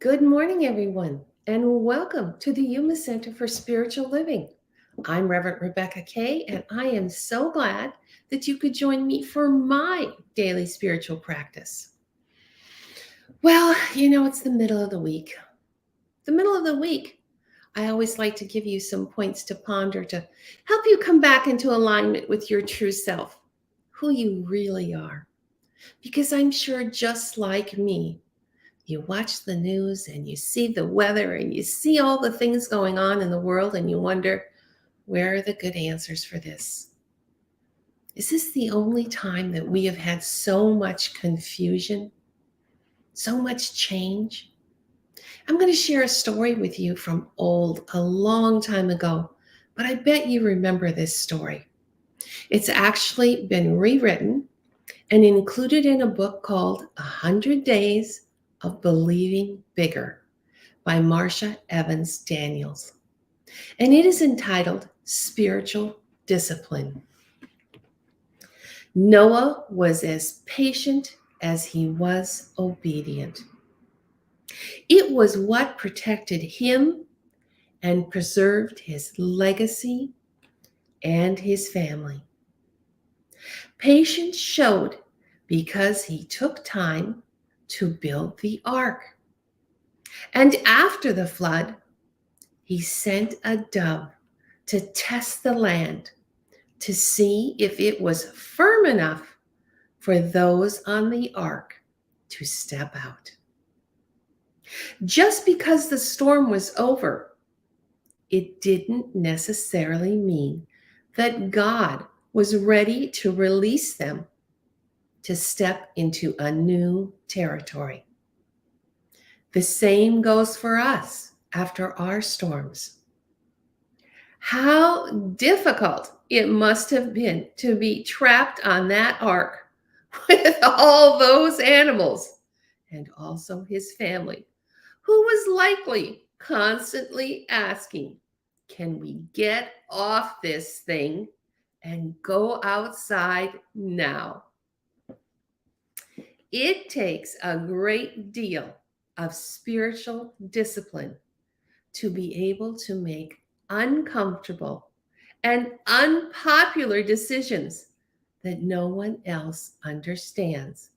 Good morning, everyone, and welcome to the Yuma Center for Spiritual Living. I'm Reverend Rebecca Kay, and I am so glad that you could join me for my daily spiritual practice. Well, it's the middle of the week. The middle of the week, I always like to give you some points to ponder to help you come back into alignment with your true self, who you really are. Because I'm sure, just like me, you watch the news and you see the weather and you see all the things going on in the world and you wonder, where are the good answers for this? Is this the only time that we have had so much confusion, so much change? I'm going to share a story with you from a long time ago, but I bet you remember this story. It's actually been rewritten and included in a book called 100 Days of Believing Bigger by Marsha Evans Daniels. And it is entitled Spiritual Discipline. Noah was as patient as he was obedient. It was what protected him and preserved his legacy and his family. Patience showed because he took time to build the ark. And after the flood, he sent a dove to test the land to see if it was firm enough for those on the ark to step out. Just because the storm was over, it didn't necessarily mean that God was ready to release them to step into a new territory. The same goes for us after our storms. How difficult it must have been to be trapped on that ark with all those animals and also his family, who was likely constantly asking, can we get off this thing and go outside now? It takes a great deal of spiritual discipline to be able to make uncomfortable and unpopular decisions that no one else understands,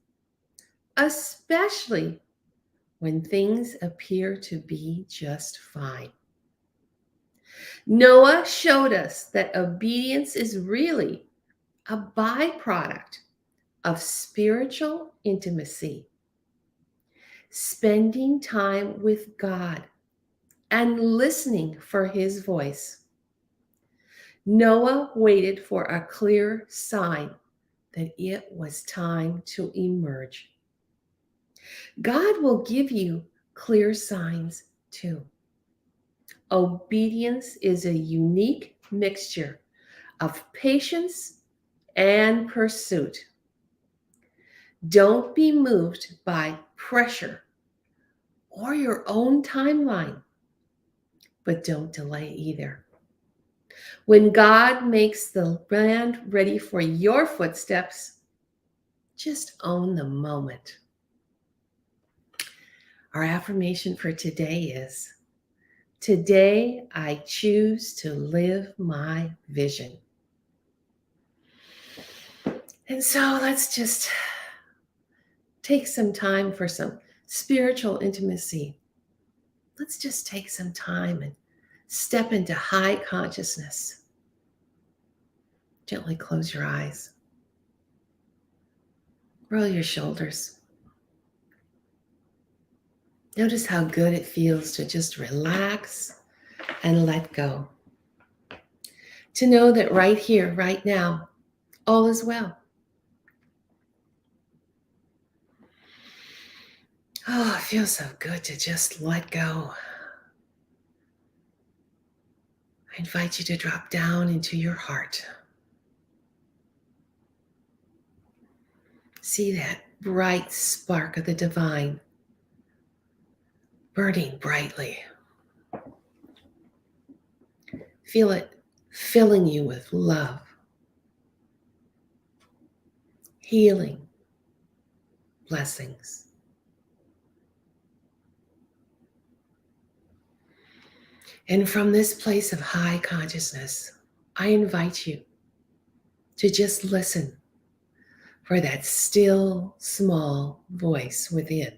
especially when things appear to be just fine. Noah showed us that obedience is really a byproduct of spiritual intimacy, spending time with God and listening for his voice. Noah waited for a clear sign that it was time to emerge. God will give you clear signs too. Obedience is a unique mixture of patience and pursuit. Don't be moved by pressure or your own timeline, but don't delay either. When God makes the land ready for your footsteps, just own the moment. Our affirmation for today is, today I choose to live my vision. And so let's just take some time for some spiritual intimacy. Let's just take some time and step into high consciousness. Gently close your eyes. Roll your shoulders. Notice how good it feels to just relax and let go. To know that right here, right now, all is well. Oh, it feels so good to just let go. I invite you to drop down into your heart. See that bright spark of the divine burning brightly. Feel it filling you with love, healing, blessings. And from this place of high consciousness, I invite you to just listen for that still, small voice within.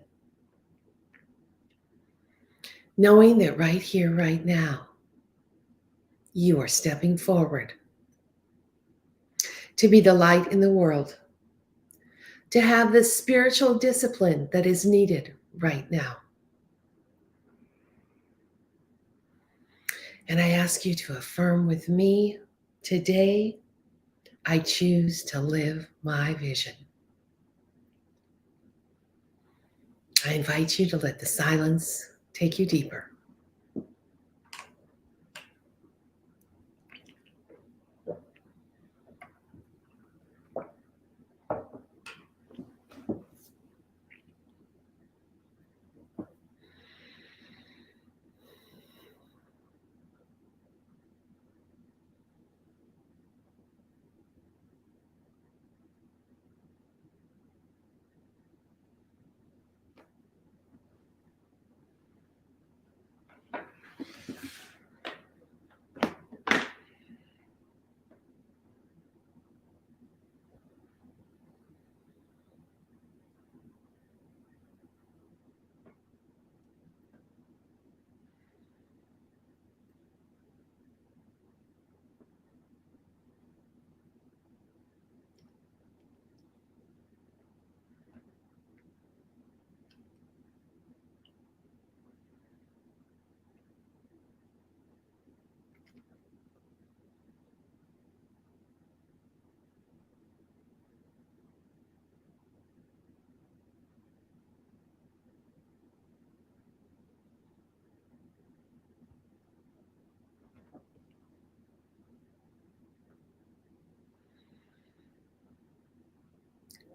Knowing that right here, right now, you are stepping forward to be the light in the world, to have the spiritual discipline that is needed right now. And I ask you to affirm with me today, I choose to live my vision. I invite you to let the silence take you deeper.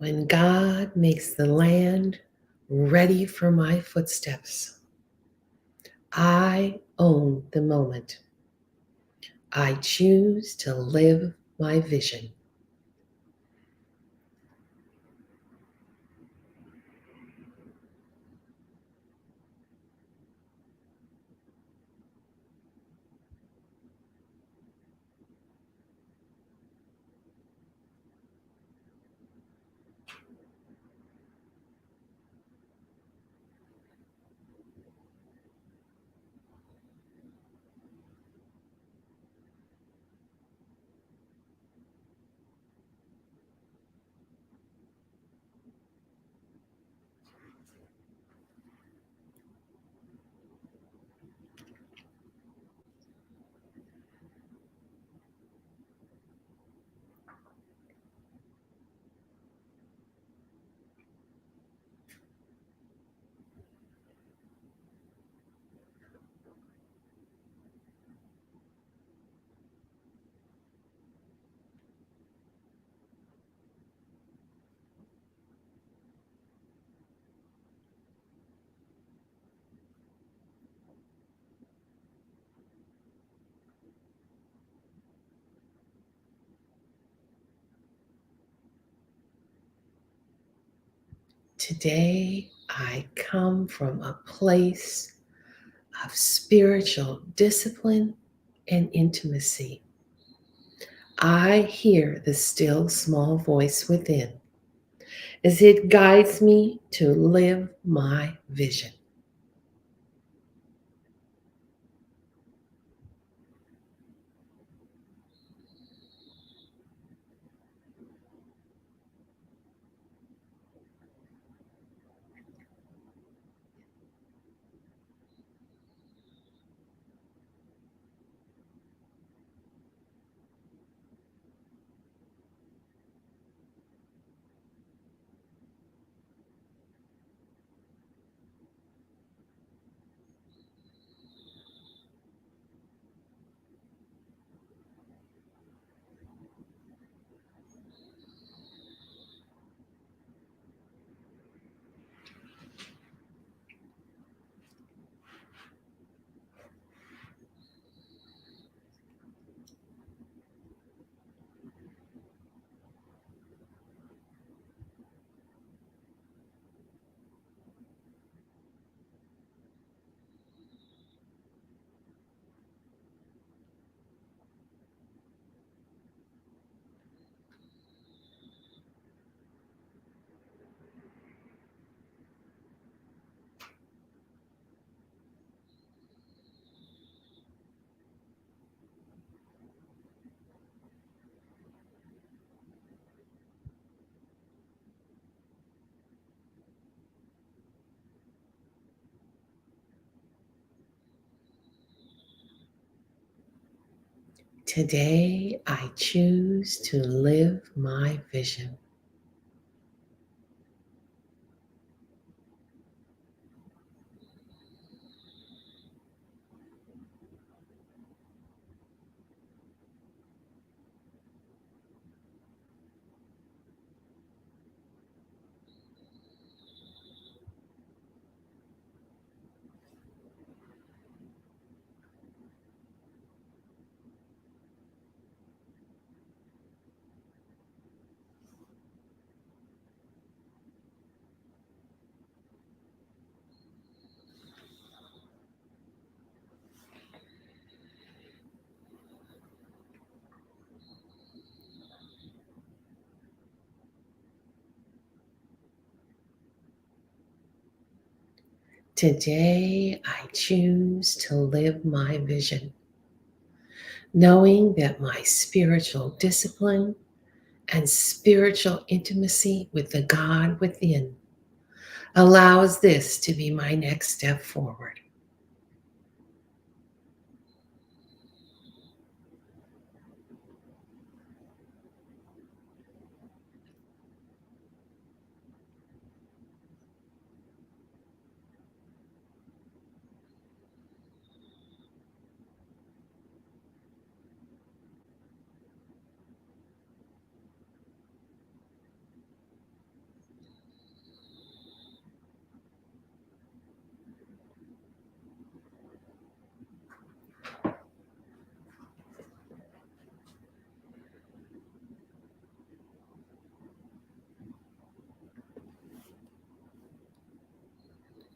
When God makes the land ready for my footsteps, I own the moment. I choose to live my vision. Today, I come from a place of spiritual discipline and intimacy. I hear the still small voice within as it guides me to live my vision. Today, I choose to live my vision. Today, I choose to live my vision, knowing that my spiritual discipline and spiritual intimacy with the God within allows this to be my next step forward.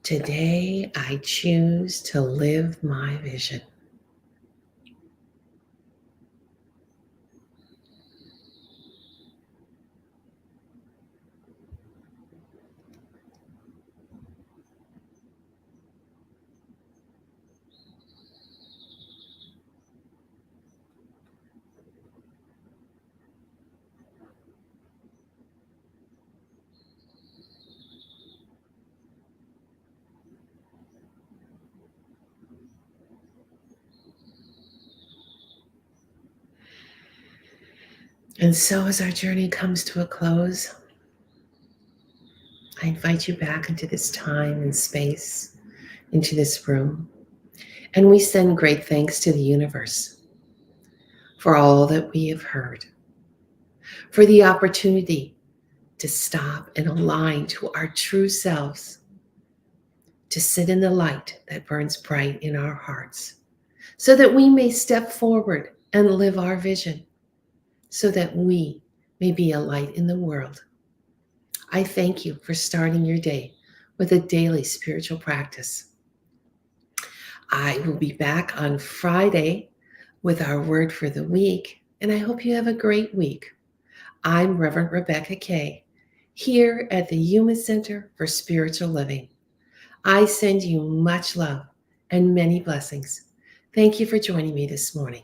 Today, I choose to live my vision. And so, as our journey comes to a close, I invite you back into this time and space, into this room, and we send great thanks to the universe for all that we have heard, for the opportunity to stop and align to our true selves, to sit in the light that burns bright in our hearts, so that we may step forward and live our vision, so that we may be a light in the world. I thank you for starting your day with a daily spiritual practice. I will be back on Friday with our word for the week, and I hope you have a great week. I'm Reverend Rebecca Kay, here at the Yuma Center for Spiritual Living. I send you much love and many blessings. Thank you for joining me this morning.